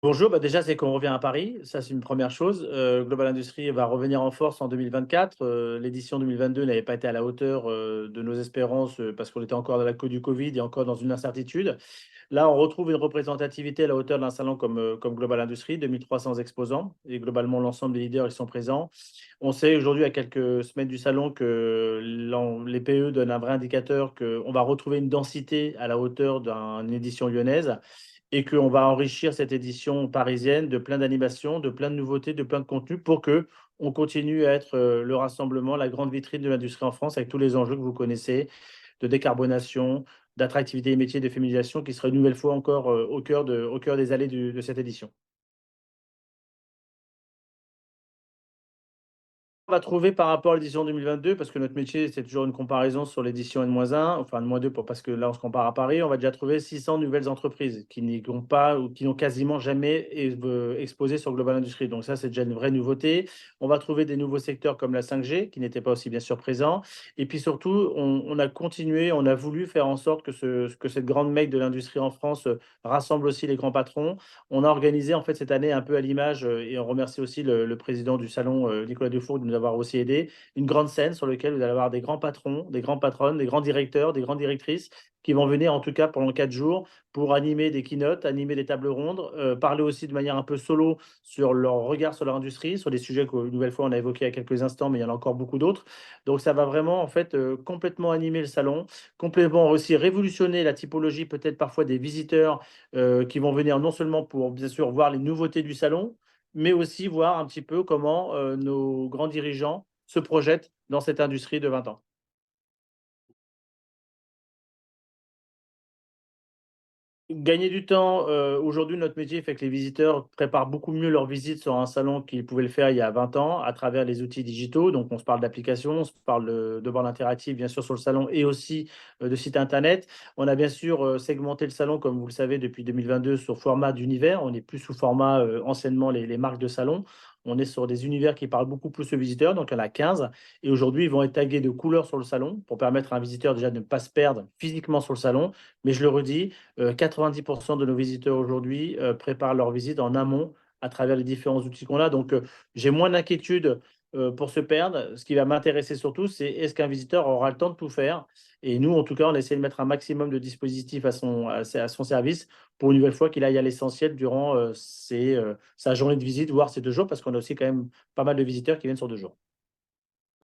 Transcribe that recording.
Bonjour, bah déjà, c'est qu'on revient à Paris, ça c'est une première chose. Global Industries va revenir en force en 2024. L'édition 2022 n'avait pas été à la hauteur de nos espérances parce qu'on était encore dans la queue du Covid et encore dans une incertitude. Là, on retrouve une représentativité à la hauteur d'un salon comme Global Industries, 2300 exposants et globalement l'ensemble des leaders ils sont présents. On sait aujourd'hui, à quelques semaines du salon, que les PE donnent un vrai indicateur qu'on va retrouver une densité à la hauteur d'une édition lyonnaise et qu'on va enrichir cette édition parisienne de plein d'animations, de plein de nouveautés, de plein de contenus pour que on continue à être le rassemblement, la grande vitrine de l'industrie en France avec tous les enjeux que vous connaissez de décarbonation, d'attractivité des métiers, de féminisation qui sera une nouvelle fois encore au cœur des allées de cette édition. On va trouver par rapport à l'édition 2022, parce que notre métier, c'est toujours une comparaison sur l'édition N-1, enfin N-2 parce que là, on se compare à Paris, on va déjà trouver 600 nouvelles entreprises qui n'y ont pas ou qui n'ont quasiment jamais exposé sur Global Industries. Donc ça, c'est déjà une vraie nouveauté. On va trouver des nouveaux secteurs comme la 5G, qui n'étaient pas aussi bien sûr présents. Et puis surtout, on a continué, on a voulu faire en sorte que, que cette grande mecque de l'industrie en France rassemble aussi les grands patrons. On a organisé en fait cette année un peu à l'image, et on remercie aussi le président du salon, Nicolas Dufour, de nous avoir aussi aidés, une grande scène sur laquelle vous allez avoir des grands patrons, des grandes patronnes, des grands directeurs, des grandes directrices qui vont venir en tout cas pendant 4 jours pour animer des keynotes, animer des tables rondes, parler aussi de manière un peu solo sur leur regard sur leur industrie, sur des sujets qu'une nouvelle fois on a évoqués il y a quelques instants, mais il y en a encore beaucoup d'autres. Donc ça va vraiment en fait, complètement animer le salon, complètement aussi révolutionner la typologie peut-être parfois des visiteurs qui vont venir non seulement pour, bien sûr, voir les nouveautés du salon, mais aussi voir un petit peu comment nos grands dirigeants se projettent dans cette industrie de 20 ans. Gagner du temps, aujourd'hui, notre métier fait que les visiteurs préparent beaucoup mieux leur visite sur un salon qu'ils pouvaient le faire il y a 20 ans à travers les outils digitaux. Donc on se parle d'applications, on se parle de bornes interactives, bien sûr, sur le salon et aussi, de sites internet. On a bien sûr, segmenté le salon, comme vous le savez, depuis 2022 sur format d'univers. On n'est plus sous format, anciennement les marques de salon. On est sur des univers qui parlent beaucoup plus aux visiteurs, donc il y en a 15 et aujourd'hui, ils vont être tagués de couleurs sur le salon pour permettre à un visiteur déjà de ne pas se perdre physiquement sur le salon. Mais je le redis, 90 de nos visiteurs aujourd'hui, préparent leur visite en amont à travers les différents outils qu'on a. Donc, j'ai moins d'inquiétude, pour se perdre. Ce qui va m'intéresser surtout, c'est est-ce qu'un visiteur aura le temps de tout faire? Et nous, en tout cas, on essaie de mettre un maximum de dispositifs à son service pour une nouvelle fois qu'il aille à l'essentiel durant, sa journée de visite, voire ses 2 jours, parce qu'on a aussi quand même pas mal de visiteurs qui viennent sur 2 jours.